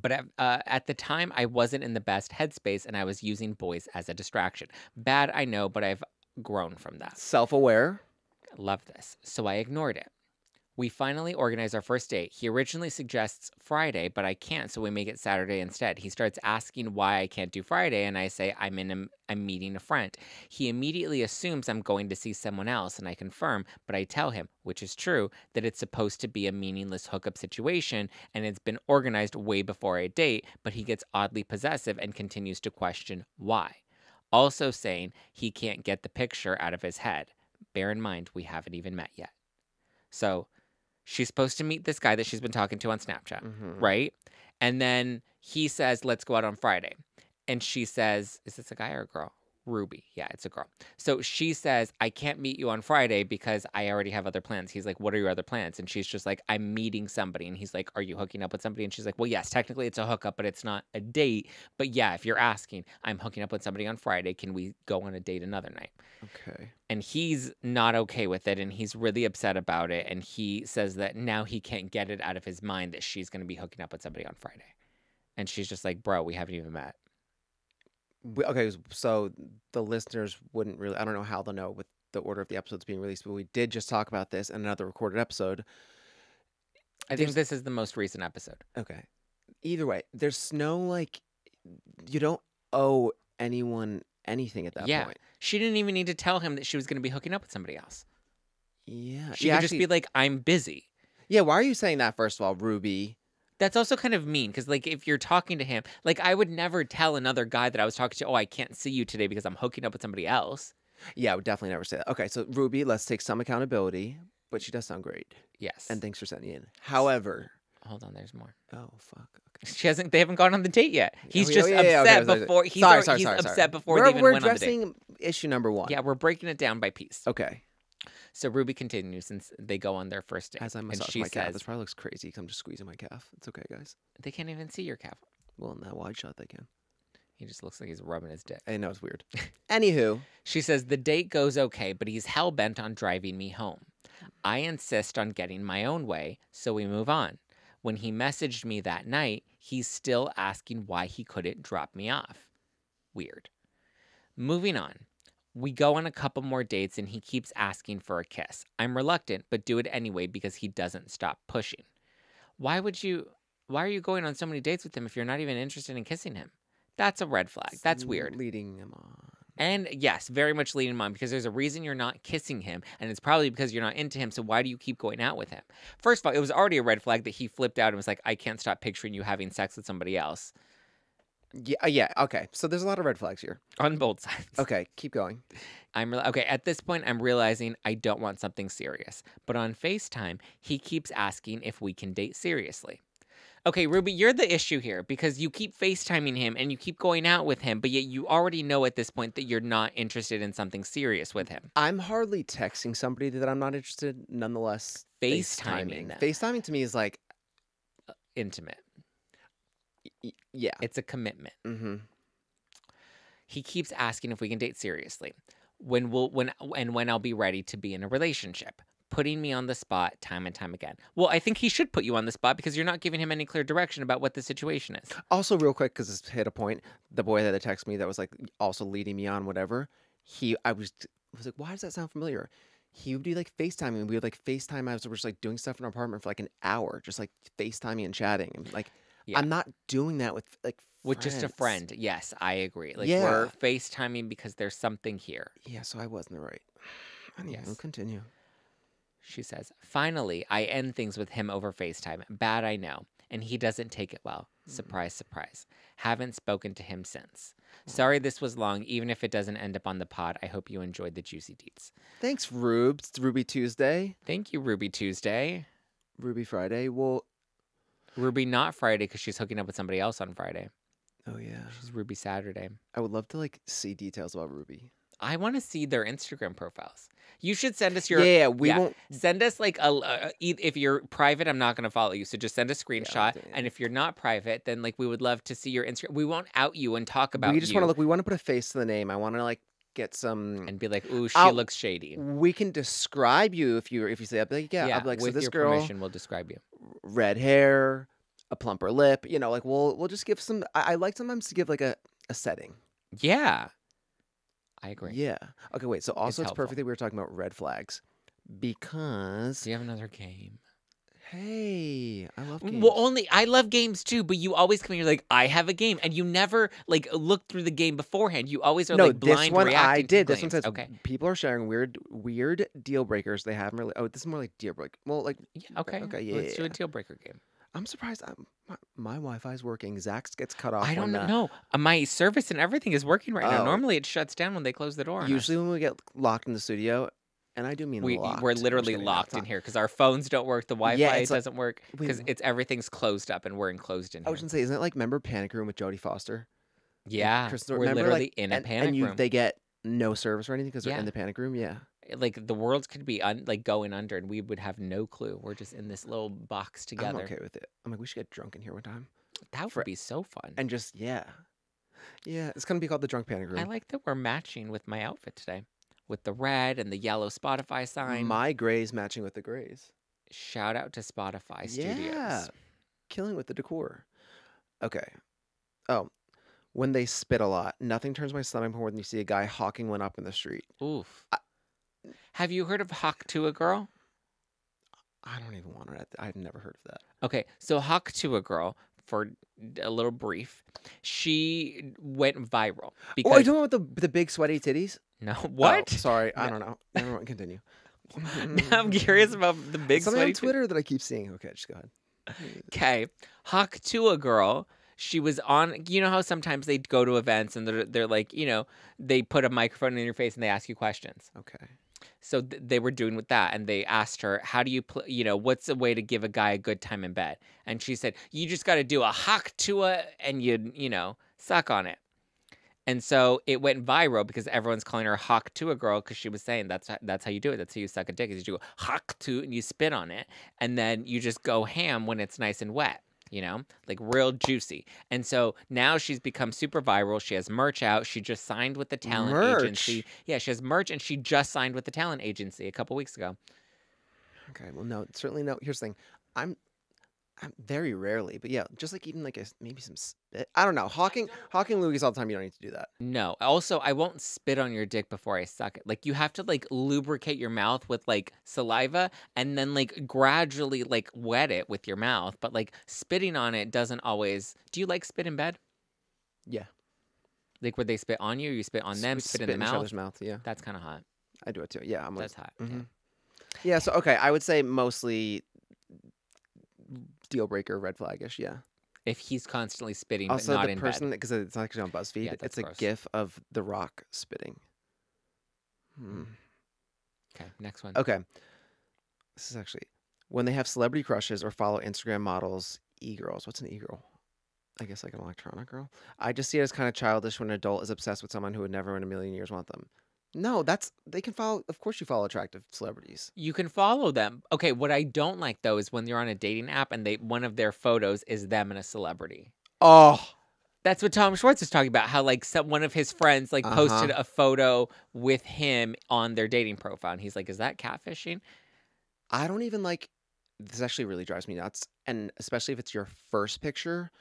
But at the time, I wasn't in the best headspace, and I was using boys as a distraction. Bad, I know, but I've grown from that. Self-aware. Love this. So I ignored it. We finally organize our first date. He originally suggests Friday, but I can't, so we make it Saturday instead. He starts asking why I can't do Friday, and I say I'm meeting a friend. He immediately assumes I'm going to see someone else, and I confirm, but I tell him, which is true, that it's supposed to be a meaningless hookup situation, and it's been organized way before a date, but he gets oddly possessive and continues to question why. Also saying he can't get the picture out of his head. Bear in mind, we haven't even met yet. So she's supposed to meet this guy that she's been talking to on Snapchat, right? And then he says, let's go out on Friday. And she says, is this a guy or a girl? Ruby. Yeah, it's a girl. So she says, I can't meet you on Friday because I already have other plans. He's like, what are your other plans? And she's just like, I'm meeting somebody. And he's like, are you hooking up with somebody? And she's like, well, yes, technically it's a hookup, but it's not a date. But yeah, if you're asking, I'm hooking up with somebody on Friday. Can we go on a date another night? Okay. And he's not okay with it, and he's really upset about it. And he says that now he can't get it out of his mind that she's going to be hooking up with somebody on Friday. And she's just like, bro, we haven't even met. Okay, so the listeners wouldn't really, I don't know how they'll know with the order of the episodes being released, but we did just talk about this in another recorded episode. I think this is the most recent episode. Okay. Either way, there's no, like, you don't owe anyone anything at that point. She didn't even need to tell him that she was going to be hooking up with somebody else. Yeah. She could just be like, I'm busy. Yeah, why are you saying that, first of all, Ruby? That's also kind of mean, because, like, if you're talking to him, like, I would never tell another guy that I was talking to, oh, I can't see you today because I'm hooking up with somebody else. Yeah, I would definitely never say that. Okay, so Ruby, let's take some accountability, but she does sound great. Yes. And thanks for sending in. However. Hold on, there's more. Oh, fuck. Okay. They haven't gone on the date yet. He's just upset before. He's upset before they even went on the date. We're addressing issue number one. Yeah, we're breaking it down by piece. Okay. So Ruby continues, and they go on their first date. As I massage my calf. This probably looks crazy because I'm just squeezing my calf. It's okay, guys. They can't even see your calf. Well, in that wide shot, they can. He just looks like he's rubbing his dick. I know, it's weird. Anywho. She says, the date goes okay, but he's hell-bent on driving me home. I insist on getting my own way, so we move on. When he messaged me that night, he's still asking why he couldn't drop me off. Weird. Moving on. We go on a couple more dates and he keeps asking for a kiss. I'm reluctant, but do it anyway because he doesn't stop pushing. Why are you going on so many dates with him if you're not even interested in kissing him? That's a red flag. It's That's weird. leading him on. And yes, very much leading him on because there's a reason you're not kissing him, and it's probably because you're not into him. So why do you keep going out with him? First of all, it was already a red flag that he flipped out and was like, I can't stop picturing you having sex with somebody else Yeah, yeah, okay. So there's a lot of red flags here. on both sides. Okay, keep going. Okay, at this point, I'm realizing I don't want something serious. But on FaceTime, he keeps asking if we can date seriously. Okay, Ruby, you're the issue here because you keep FaceTiming him and you keep going out with him, but yet you already know at this point that you're not interested in something serious with him. I'm hardly texting somebody that I'm not interested, nonetheless. FaceTiming. FaceTiming to me is like, Intimate. yeah. It's a commitment. Mm-hmm. He keeps asking if we can date seriously. When I'll be ready to be in a relationship. Putting me on the spot time and time again. Well, I think he should put you on the spot because you're not giving him any clear direction about what the situation is. Also, real quick, because it's hit a point, the boy that texted me that was like also leading me on whatever, I was like, why does that sound familiar? He would be like FaceTiming. We would like FaceTime. I was just like doing stuff in our apartment for like an hour, just like FaceTiming and chatting. And like, Yeah. I'm not doing that with like With just a friends. friend. Yes, I agree. Like Yeah. we're FaceTiming because there's something here. Yeah, so I wasn't right. Anyway, Yes. continue. She says, finally, I end things with him over FaceTime. Bad, I know. And he doesn't take it well. Surprise, surprise. Haven't spoken to him since. Sorry this was long, even if it doesn't end up on the pod. I hope you enjoyed the juicy deets. Thanks, Rube. It's Ruby Tuesday. Thank you, Ruby Tuesday. Ruby Friday. Well, Ruby not Friday because she's hooking up with somebody else on Friday. oh yeah. She's Ruby Saturday. I would love to like see details about Ruby. I want to see their Instagram profiles. You should send us your... Yeah, we won't. Send us like if you're private, I'm not going to follow you. So just send a screenshot. doing it. And if you're not private, then like we would love to see your Instagram. We won't out you and talk about We just you want to look. We want to put a face to the name. I want to like get some. and be like, ooh, she I'll- looks shady. We can describe you if you say. I'll be like, yeah. I'll be like, so with this your girl, permission, we'll describe you. red hair, a plumper lip. You know, like we'll just give some. I like sometimes to give like a setting. Yeah. I agree. Yeah. Okay. Wait. So also, it's helpful. perfect that we were talking about red flags because. Do you have another game? Hey, I love games. Well, I love games too, but you always come in, you're like, I have a game, and you never like look through the game beforehand. You always are No, like blind this one reacting I to did. the This one games. says Okay. people are sharing weird deal breakers they haven't really. Oh, this is more like deal break. Well, like Yeah, okay. Okay, yeah, Let's do a yeah. deal breaker game. I'm surprised. My Wi-Fi is working. Zach's gets cut off. I don't when, know. My service and everything is working right now. Oh. Normally, it shuts down when they close the door. on us. Usually, when we get locked in the studio, and I do mean locked. we're I'm just literally kidding, locked not- in here because our phones don't work. The Wi-Fi it's like- doesn't work wait, because what? it's everything's closed up and we're enclosed in I here. was gonna say, isn't it like remember Panic Room with Jodie Foster? Yeah, Kristen, we're remember, literally like, in a and, panic and room. they get no service or anything because they're Yeah. in the panic room. Yeah. Like the world could be like going under, and we would have no clue. We're just in this little box together. I'm okay with it. I'm like, we should get drunk in here one time That would be so fun. and just yeah. It's gonna be called the Drunk Panic Room. I like that we're matching with my outfit today, with the red and the yellow Spotify sign. My grays matching with the grays. Shout out to Spotify Yeah. Studios. Killing with the decor. Okay. Oh, when they spit a lot, nothing turns my stomach more than you see a guy hawking one up in the street. Oof. Have you heard of Hawk to a Girl? I don't even want it. I've never heard of that. Okay, so Hawk to a Girl, for a little brief, she went viral because Oh, are you talking about the big sweaty titties? no, Oh, what? sorry, I don't know. Never mind. Continue. Now I'm curious about the big Something sweaty on Twitter that I keep seeing. Okay, just go ahead. Okay, Hawk to a Girl. She was on. You know how sometimes they go to events and they're like, they put a microphone in your face and they ask you questions. Okay. So they were doing with that, and they asked her, "How do you what's a way to give a guy a good time in bed?" And she said, "You just got to do a Hawk to a, and you suck on it." And so it went viral because everyone's calling her Hawk to a Girl because she was saying that's how you do it. That's how you suck a dick. Is you go Hawk to and you spit on it, and then you just go ham when it's nice and wet. Like real juicy. And so now she's become super viral. She has merch out. She just signed with the talent agency. Yeah, she has merch, and she just signed with the talent agency a couple weeks ago. Okay. Well, no, certainly no. Here's the thing. Very rarely, but yeah, just like even like maybe some spit. I don't know. Hawking loogies all the time. You don't need to do that. No. Also, I won't spit on your dick before I suck it. Like you have to like lubricate your mouth with like saliva and then like gradually like wet it with your mouth. But like spitting on it doesn't always. Do you like spit in bed? Yeah, Like where they spit on you, you spit on them, we spit in spit the in each mouth. other's mouth. Yeah, That's kind of hot. I do it too. Yeah, I'm like, That's hot. Yeah. mhm. Yeah. So okay, I would say mostly deal breaker, red flagish. Yeah. If he's constantly spitting but Also, not the in person bed. because it's actually on BuzzFeed. Yeah, that's It's a gross. GIF of The Rock spitting. Hmm. Okay, next one. Okay, this is actually when they have celebrity crushes or follow Instagram models, e-girls. What's an e-girl? I guess like an electronic girl. I just see it as kind of childish when an adult is obsessed with someone who would never in a million years want them. No, they can follow. Of course, you follow attractive celebrities. You can follow them. Okay, what I don't like though is when you're on a dating app and one of their photos is them and a celebrity. Oh, That's what Tom Schwartz is talking about. How like one of his friends like posted uh-huh. a photo with him on their dating profile, and he's like, "Is that catfishing?" I don't even like. This actually really drives me nuts, and especially if it's your first picture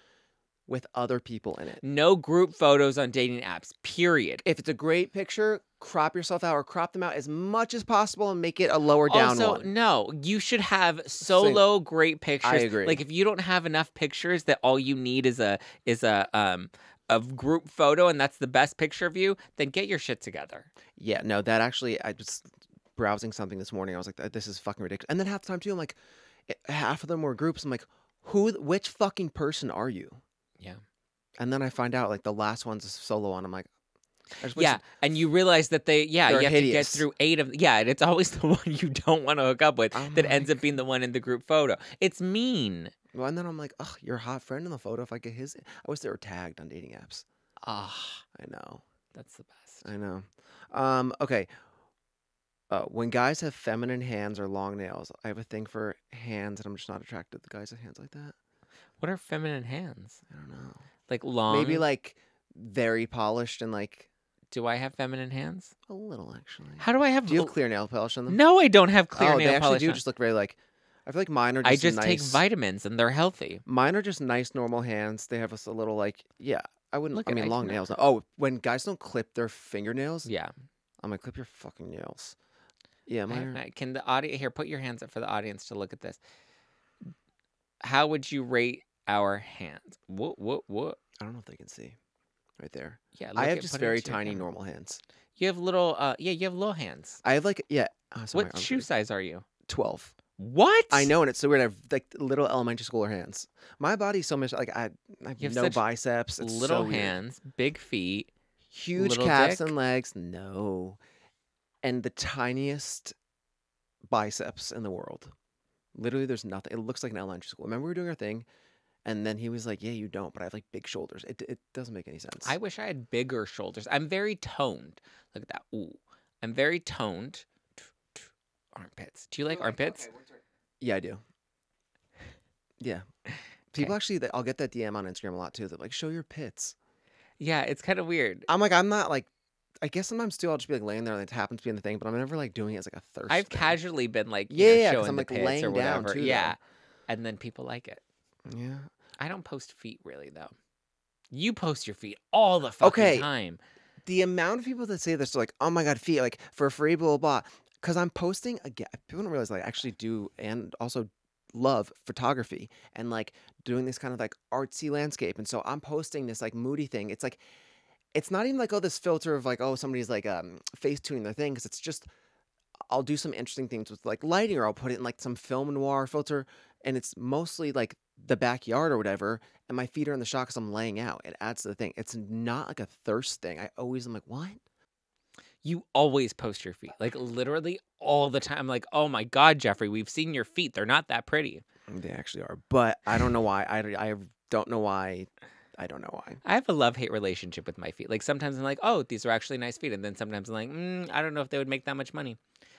with other people in it. No group photos on dating apps. Period. If it's a great picture, crop yourself out or crop them out as much as possible and make it a lower down Also, one. no, you should have Same. solo great I pictures. agree. Like if you don't have enough pictures that all you need is a group photo and that's the best picture of you, then get your shit together. Yeah, no, that actually, I was browsing something this morning. I was like, this is fucking ridiculous. And then half the time too, I'm like, half of them were groups. I'm like, which fucking person are you? Yeah. And then I find out like the last one's a solo one. I'm like, I just Yeah, and you realize that they're you have to get hideous. through 8 of and it's always the one you don't want to hook up with I'm that ends like, up being the one in the group photo. It's mean. well, and then I'm like, ugh, your hot friend in the photo. If I get his, I wish they were tagged on dating apps. Ah, I know, that's the best. I know. Okay. When guys have feminine hands or long nails, I have a thing for hands, and I'm just not attracted to guys with hands like that. What are feminine hands? I don't know. Like long? Maybe like very polished and like Do I have feminine hands? a little actually. How do I have? Do you have clear nail polish on them? No, I don't have clear Oh, nail they actually polish do on. just look very like. I feel like mine are I just just take nice. vitamins and they're healthy. Mine are just nice normal hands. They have a little like yeah. I wouldn't. Look I at mean I long can- nails. Oh, when guys don't clip their fingernails, Yeah. I'm like clip your fucking nails. Yeah, mine. Can the audience here put your hands up for the audience to look at this? How would you rate our hands? What? I don't know if they can see. Right there. Yeah, I have put just it very into your tiny camera. normal hands. You have little you have little hands. I have like yeah. Oh, sorry, What I'm shoe size are you? 12. What? I know, and it's so weird. I have like little elementary schooler hands. My body's so much like I have You have no such biceps. It's little so weird. hands, big feet. Huge little calves dick? and legs. No, and the tiniest biceps in the world. Literally, there's nothing. It looks like an elementary school. Remember we were doing our thing, and then he was like, "Yeah, you don't, but I have like big shoulders." It doesn't make any sense. I wish I had bigger shoulders. I'm very toned. Look at that. Ooh. I'm very toned. Armpits. Do you like armpits? Yeah, I do. Yeah, people actually. I'll get that DM on Instagram a lot too. They're like, "Show your pits." Yeah, it's kind of weird. I'm like, I'm not like. I guess sometimes too, I'll just be like laying there and it happens to be in the thing, but I'm never like doing it as like a thirst. I've thing. casually been like, Yeah, 'cause showing I'm, the like, pits laying or down, whatever. too, though. Yeah. And then people like it. Yeah. I don't post feet really though. You post your feet all the fucking Okay. time. The amount of people that say this are like, oh my god, feet, like for free, blah blah blah. Because I'm posting again. People don't realize like, I actually do and also love photography and like doing this kind of like artsy landscape. And so I'm posting this like moody thing. It's like, it's not even like, oh, this filter of like, oh, somebody's like face tuning their thing. Because it's just, I'll do some interesting things with like lighting, or I'll put it in like some film noir filter, and it's mostly like the backyard or whatever, and my feet are in the shot because I'm laying out. It adds to the thing. It's not like a thirst thing. I always am like, what? You always post your feet. Like literally all the time. Like, oh my God, Jeffrey, we've seen your feet. They're not that pretty. They actually are, but I don't know why. I don't know why. I don't know why. I have a love-hate relationship with my feet. Like sometimes I'm like, oh, these are actually nice feet. And then sometimes I'm like, I don't know if they would make that much money.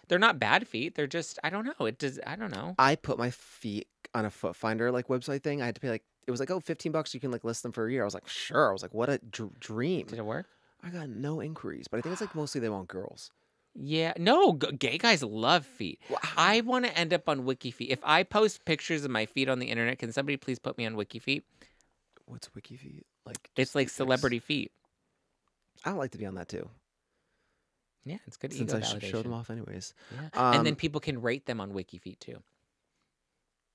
They're not bad feet. They're just, I don't know. I don't know. I put my feet on a foot finder like website thing. I had to pay like, it was like, oh, $15. You can like list them for a year. I was like, sure. I was like, what a dream. Did it work? I got no inquiries, but I think it's like mostly they want girls. Yeah, no, gay guys love feet. Wow. I want to end up on Wiki Feet. If I post pictures of my feet on the internet, can somebody please put me on Wiki Feet? What's wiki feet? Like It's just like feet pics? celebrity feet. I would like to be on that too, Yeah, it's good since ego I show them validation. off anyways. Yeah, and then people can rate them on Wiki Feet too.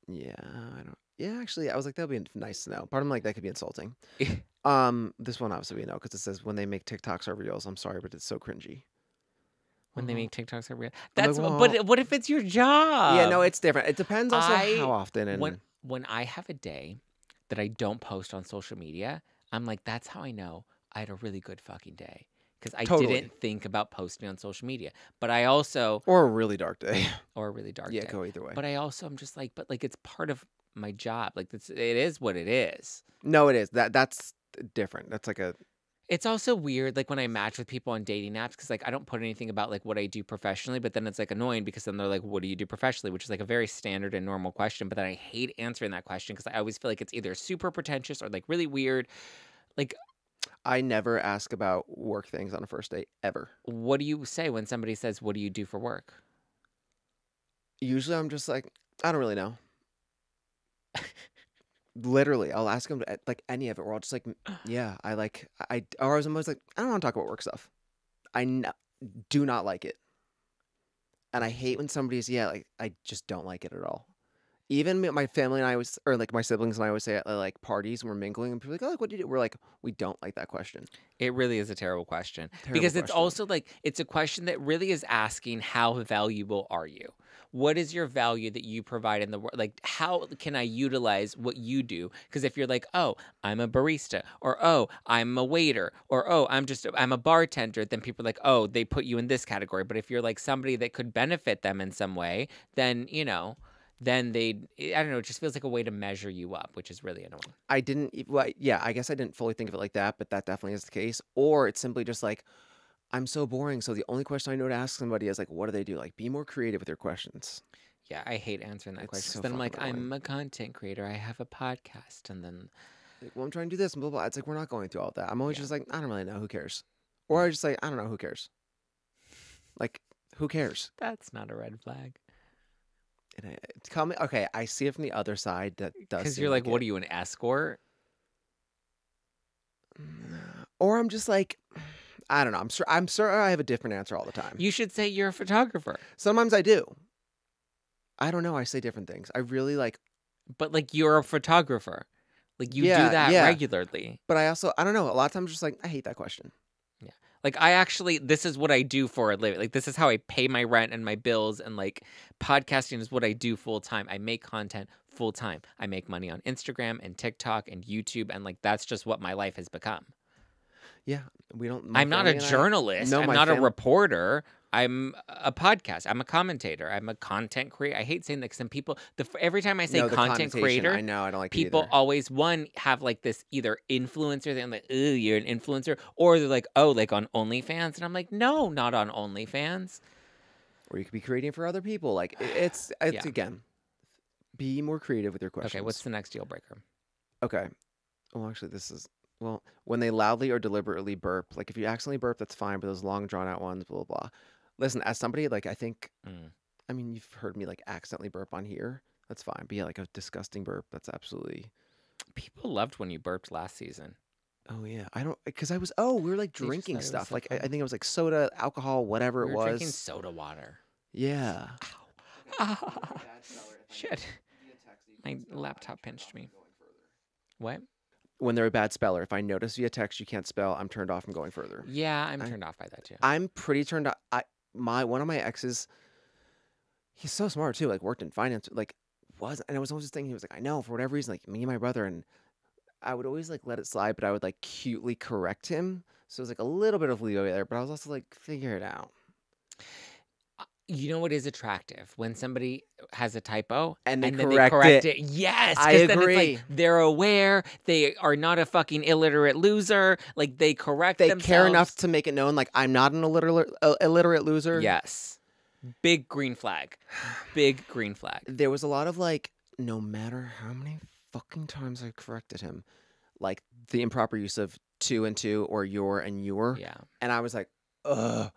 Yeah, I don't. Yeah, actually, I was like, that'd be nice to know. Part of me like that could be insulting. This one obviously we know because it says when they make TikToks or reels. I'm sorry, but it's so cringy. When they make TikToks are real. I'm like, That's well, but what if it's your yeah, no, job? it's different. It depends also how I often when and when I have a day that I don't post on social media, I'm like, that's how I know I had a really good fucking day because I totally, didn't think about posting on social media. But I also or a really dark day. or a really dark Yeah, day. go either way. But I also am just like, but like it's part of my job. Like it is what it is. No, it is that's different. That's like a It's also weird, like, when I match with people on dating apps, because like, I don't put anything about, like, what I do professionally, but then it's, like, annoying because then they're like, "What do you do professionally?" Which is, like, a very standard and normal question, but then I hate answering that question because I always feel like it's either super pretentious or, like, really weird. Like, I never ask about work things on a first date ever. what do you say when somebody says, "What do you do for work?" Usually, I'm just like, I don't really know. Literally, I'll ask them like any of it, or I'll just like, yeah, I like, or I was almost like, I don't want to talk about work stuff. Do not like it. And I hate Interesting. when somebody's, yeah, like, I just don't like it at all. Even my family and I always, or like my siblings and I always say at like parties when we're mingling, and people are like, oh, like, what do you do? We're like, we don't like that question. It really is a terrible question Terrible because it's question. also like it's a question that really is asking how valuable are you? What is your value that you provide in the world? Like how can I utilize what you do? Because if you're like, "Oh, I'm a barista," or "Oh, I'm a waiter," or "Oh, I'm a bartender," then people are like, "Oh, they put you in this category." But if you're like somebody that could benefit them in some way, then, then I don't know, it just feels like a way to measure you up, which is really annoying. I didn't, well, yeah, I guess I didn't fully think of it like that, but that definitely is the case. Or it's simply just like, I'm so boring. So the only question I know to ask somebody is like, what do they do? Like, be more creative with your questions. Yeah, I hate answering that It's question because so then I'm fucking like, annoying. I'm a content creator. I have a podcast. And then, Like, well, I'm trying to do this and blah, blah. It's like, we're not going through all that. I'm always yeah, just like, I don't really know. Who cares? Or yeah. I just like, I don't know. Who cares? Like, who cares? That's not a red flag. And it's coming. Okay, I see it from the other side. That does Because seem you're like, like what it. are you, an escort? Or I'm just like, I don't know. I'm sure I have a different answer all the time. You should say you're a photographer. Sometimes I do. I don't know. I say different things. I really like. But like, you're a photographer. Like, you do Yeah, that yeah. regularly. But I also, I don't know. A lot of times, just like, I hate that question. Yeah. Like, this is what I do for a living. Like, this is how I pay my rent and my bills. And like, podcasting is what I do full time. I make content full time. I make money on Instagram and TikTok and YouTube. And like, that's just what my life has become. Yeah, we don't. My I'm not a family and I. journalist. No, I'm my not a family. reporter. I'm a podcast. I'm a commentator. I'm a content creator. I hate saying that because some people, every time I say No, the content connotation. I creator, know. I don't like it people either. always have like this either influencer thing, like, "Ooh, you're an influencer," or they're like, "Oh, like on OnlyFans," and I'm like, "No, not on OnlyFans." Or you could be creating for other people. Like it's Yeah. again, be more creative with your Okay. What's questions. the next deal breaker? Okay. Well, actually, this is well when they loudly or deliberately burp. Like if you accidentally burp, that's fine. But those long drawn out ones, blah blah blah. Listen, as somebody like I think, Mm. I mean, you've heard me like accidentally burp on here. That's fine. But yeah, like a disgusting burp. That's absolutely. People loved when you burped last season. Oh yeah, I don't because I was we were like They just drinking thought it was stuff. so Like I fun. think it was like soda, alcohol, whatever We it were drinking was. soda water. Yeah. Ow. Shit. My laptop pinched me. What? When they're a bad speller, if I notice via text you can't spell, I'm turned off from going further. Yeah, I'm I, turned off by that too. I'm pretty turned off. One of my exes, he's so smart too. Like worked in finance. Like and I was always just thinking he was like I know for whatever reason like me and my brother and I would always like let it slide, but I would like cutely correct him. So it was like a little bit of leeway there, but I was also like figure it out. You know what is attractive? When somebody has a typo And they and then they correct correct it. it. Yes, I because then it's like agree. they're aware, they are not a fucking illiterate loser. Like they correct They themselves. care enough to make it known like I'm not an illiterate loser. Yes. Big green flag. Big green flag. There was a lot of like, no matter how many fucking times I corrected him, like the improper use of two and two or your and your. Yeah. And I was like, ugh.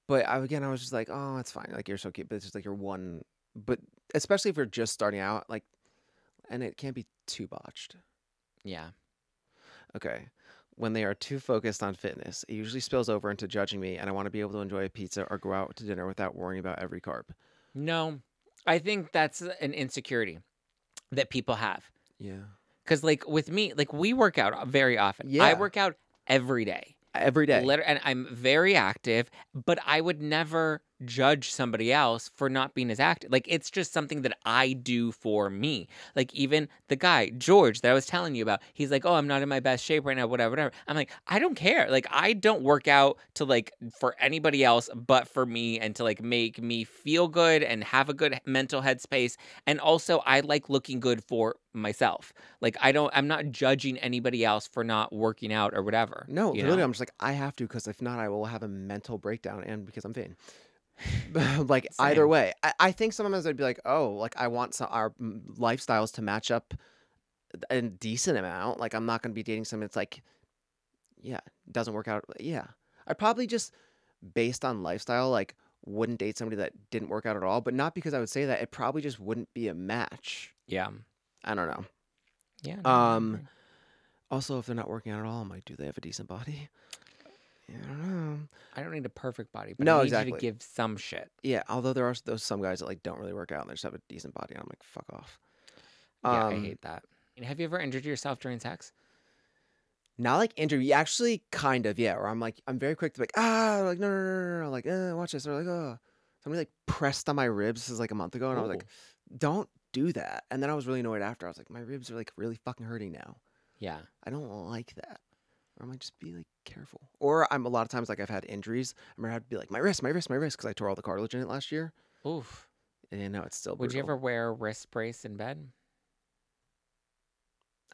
But again, I was just like, oh, it's fine. Like, you're so cute, but it's just like you're one. But especially if you're just starting out, like, and it can't be too botched. Yeah. Okay. When they are too focused on fitness, it usually spills over into judging me, and I want to be able to enjoy a pizza or go out to dinner without worrying about every carb. No, I think that's an insecurity that people have. Yeah. Because, like, with me, like, we work out very often. I Yeah. work out every day. Every day. And I'm very active, but I would never judge somebody else for not being as active. Like, it's just something that I do for me. Like, even the guy, George, that I was telling you about, he's like, oh, I'm not in my best shape right now, whatever, whatever. I'm like, I don't care. Like, I don't work out to, like, for anybody else but for me and to, like, make me feel good and have a good mental headspace. And also, I like looking good for myself. Like, I'm not judging anybody else for not working out or whatever. No, You literally, know? I'm just like, I have to, because if not, I will have a mental breakdown, and because I'm vain. Like, either Same. way, I think sometimes I'd be like, oh, like, I want our lifestyles to match up a decent amount. Like, I'm not going to be dating someone that's like, yeah, doesn't work out. Yeah. I probably just, based on lifestyle, like, wouldn't date somebody that didn't work out at all, but not because I would say that. It probably just wouldn't be a match. Yeah. I don't know. Yeah, no, I agree. Also, if they're not working out at all, I'm like, do they have a decent body? Yeah, I don't know. I don't need a perfect body, but I No, need you to exactly. give some shit. Yeah, although there are those some guys that like don't really work out and they just have a decent body, and I'm like, fuck off. Yeah, I hate that. And have you ever injured yourself during sex? Not like injury, actually, kind of, yeah. Or I'm very quick to be like, like no, no, no, no, no, like, watch this. Or like, oh, somebody like pressed on my ribs. This is like a month ago, and I was Ooh. like, don't do that. And then I was really annoyed after. I was like, my ribs are like really fucking hurting now. Yeah. I don't like that. Or I might just be like careful. Or I'm a lot of times like I've had injuries. I remember I had to be like my wrist, because I tore all the cartilage in it last year. Oof. And now it's still Would you brutal. ever wear a wrist brace in bed?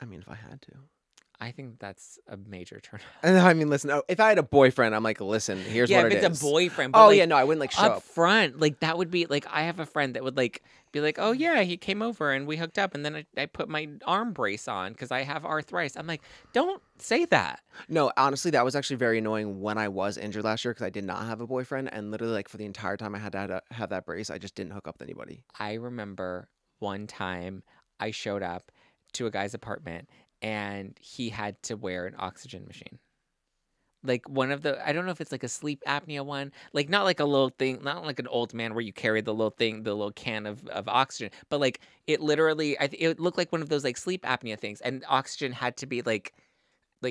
I mean, if I had to. I think that's a major turn off. And I mean, listen, if I had a boyfriend, I'm like, listen, here's Yeah, what if it it's is. a boyfriend, but Oh, like yeah, no, I wouldn't like show up up. front, like that would be like I have a friend that would like be like, oh yeah, he came over and we hooked up, and then I put my arm brace on because I have arthritis. I'm like, don't say that. No, honestly, that was actually very annoying when I was injured last year because I did not have a boyfriend. And literally, like, for the entire time I had to have that brace, I just didn't hook up with anybody. I remember one time I showed up to a guy's apartment and he had to wear an oxygen machine. Like one of the, I don't know if it's like a sleep apnea one, like not like a little thing, not like an old man where you carry the little thing, the little can of oxygen, but like it literally, it looked like one of those like sleep apnea things, and oxygen had to be like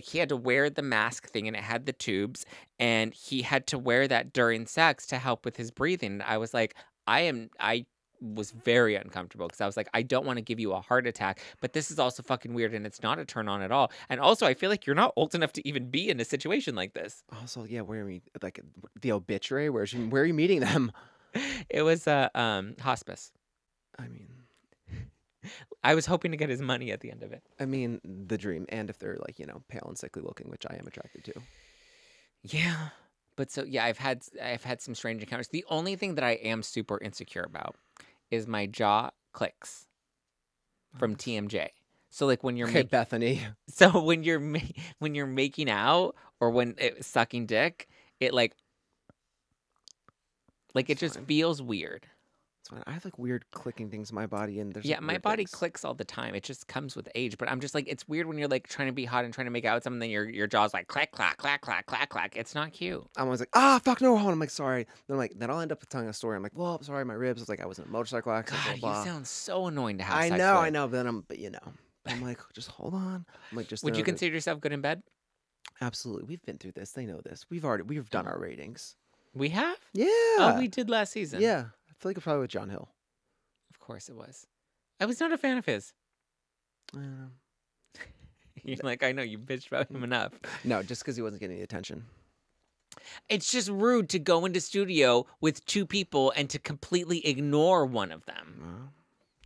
he had to wear the mask thing and it had the tubes, and he had to wear that during sex to help with his breathing. And I was like, I was very uncomfortable because I was like, I don't want to give you a heart attack, but this is also fucking weird and it's not a turn on at all. And also, I feel like you're not old enough to even be in a situation like this. Also, yeah, where are we, like, the obituary? Where are you meeting them? It was hospice. I mean, I was hoping to get his money at the end of it. the dream. And if they're, like, pale and sickly looking, which I am attracted to. Yeah. But so yeah, I've had some strange encounters. The only thing that I am super insecure about is my jaw clicks from TMJ. So like when you're Okay, Bethany. so when you're making out or when sucking dick, it like it It's just fine. feels weird. It's fine. I have like weird clicking things in my body, and there's Yeah, like, my weird body things. clicks all the time. It just comes with age. But I'm just like, it's weird when you're like trying to be hot and trying to make out with someone, then your jaw's like clack clack clack clack clack clack. It's not cute. I'm always like, fuck no, hold on. I'm like, sorry. Then I'll end up telling a story. I'm like, well, sorry, my ribs. It's like I was in a motorcycle accident. God, Blah, you blah. sound so annoying to have I sex know, with. I know. But then I'm like, just hold on. I'm like, just Would know you that- consider yourself good in bed? Absolutely. We've been through this. They know this. We've done our ratings. We have? Yeah. Oh, we did last season. Yeah. I feel like it's probably with John Hill. Of course it was. I was not a fan of his. I don't know. You're like, I know, you bitched about him enough. No, just because he wasn't getting the attention. It's just rude to go into studio with two people and to completely ignore one of them. Well,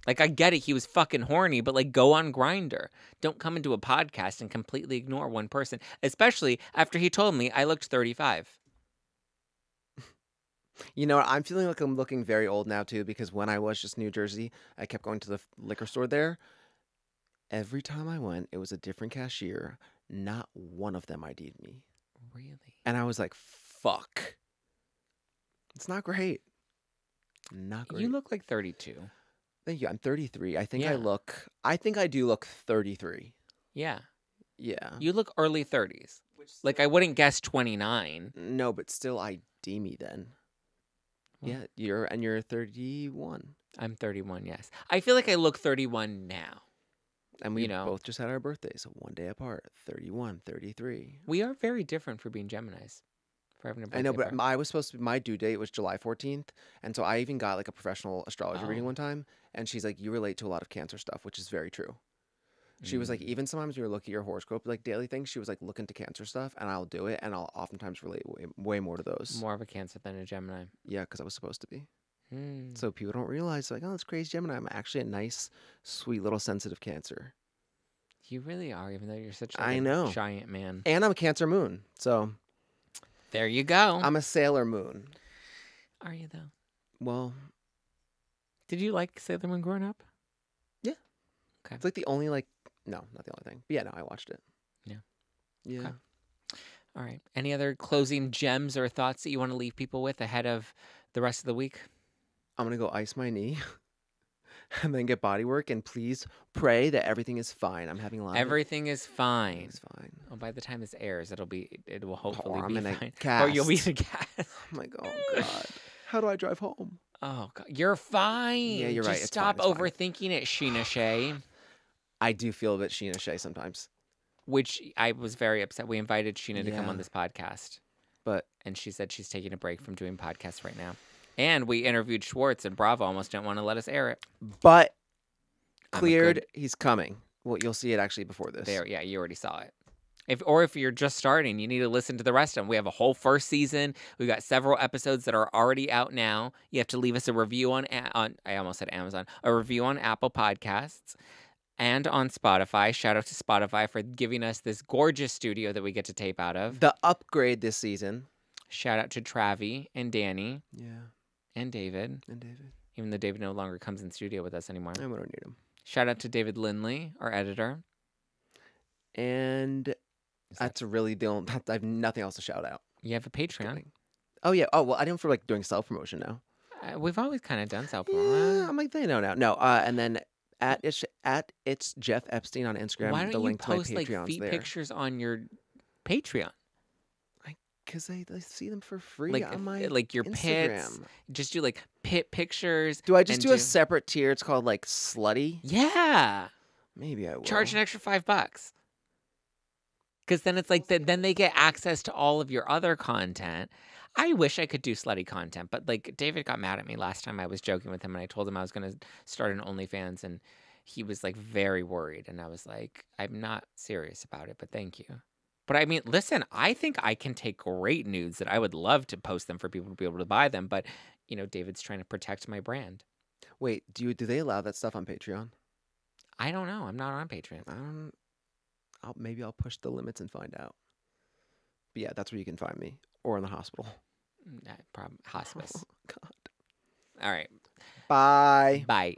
Like, I get it, he was fucking horny, but like, go on Grinder. Don't come into a podcast and completely ignore one person, especially after he told me I looked 35. you know what? I'm feeling like I'm looking very old now too, because when I was just in New Jersey, I kept going to the liquor store there. Every time I went, it was a different cashier. Not one of them ID'd me. Really? And I was like, fuck. It's not great. Not You great. look like 32. Thank you. I'm 33. I think Yeah. I think I do look 33. Yeah. Yeah. You look early 30s. Like, I wouldn't guess 29. No, but still ID me then. Well, Yeah, you're 31. I'm 31, yes. I feel like I look 31 now. And we You know. both just had our birthdays, so one day apart. 31, 33. We are very different for being Geminis. For having a birthday I know, but apart. I was supposed to my due date was July 14th, and so I even got like a professional astrologer reading Oh. one time, and she's like, "You relate to a lot of Cancer stuff," which is very true. She was like, Mm. even sometimes when you're looking at your horoscope, like daily things, she was like, look into Cancer stuff, and I'll do it, and I'll oftentimes relate way more to those. More of a Cancer than a Gemini. Yeah, because I was supposed to be. Mm. So people don't realize, like, oh, it's crazy Gemini. I'm actually a nice, sweet little sensitive Cancer. You really are, even though you're such like I a know. giant man. And I'm a Cancer moon, so There you go. I'm a Sailor Moon. Are you, though? Well, Did you like Sailor Moon growing up? yeah. Okay. It's like the only, like, no, not the only thing. But yeah, no, I watched it. Yeah. Yeah. Okay. All right. Any other closing gems or thoughts that you want to leave people with ahead of the rest of the week? I'm going to go ice my knee and then get body work, and please pray that everything is fine. I'm having a lot Everything is fine. Everything's fine. Oh, by the time this airs, it will hopefully I'm be in a fine. cast. Or you'll be in a cast. Oh my God. How do I drive home? Oh God, you're fine. Yeah, you're Just right. It's stop fine, it's fine. overthinking it, Sheena Shea. I do feel a bit Sheena Shea sometimes. Which I was very upset. We invited Sheena to come Yeah. on this podcast, But and she said she's taking a break from doing podcasts right now. And we interviewed Schwartz, and Bravo almost didn't want to let us air it. but I'm a cleared, good- he's coming. Well, you'll see it actually before this. There, yeah, you already saw it. If you're just starting, you need to listen to the rest of them. We have a whole first season. We've got several episodes that are already out now. You have to leave us a review on I almost said Amazon, a review on Apple Podcasts and on Spotify. Shout out to Spotify for giving us this gorgeous studio that we get to tape out of. The upgrade this season. Shout out to Travi and Danny Yeah. and David, And David. even though David no longer comes in studio with us anymore. And we don't need him. Shout out to David Lindley, our editor. And that's really the only, I have nothing else to shout out. You have a Patreon. Kidding. Oh, yeah. Oh, well, I didn't feel like doing self promotion now. We've always kind of done self Yeah, I'm like, they know now. No. And then at it's Jeff Epstein on Instagram. Why don't the you link to my post like Patreon's feet there. pictures on your Patreon? Because they see them for free Like on my like your Instagram. pits. Just do like pit pictures. Do I just and do a separate tier? It's called like Slutty. Yeah. Maybe I will. Charge an extra $5. Because then it's like then they get access to all of your other content. I wish I could do slutty content, but like David got mad at me last time I was joking with him and I told him I was going to start an OnlyFans and he was like very worried and I was like, I'm not serious about it, but thank you. But I mean, listen, I think I can take great nudes that I would love to post them for people to be able to buy them, but you know, David's trying to protect my brand. Wait, do they allow that stuff on Patreon? I don't know. I'm not on Patreon. Maybe I'll push the limits and find out. But yeah, that's where you can find me, or in the hospital. Hospice. Oh, God. All right. Bye. Bye.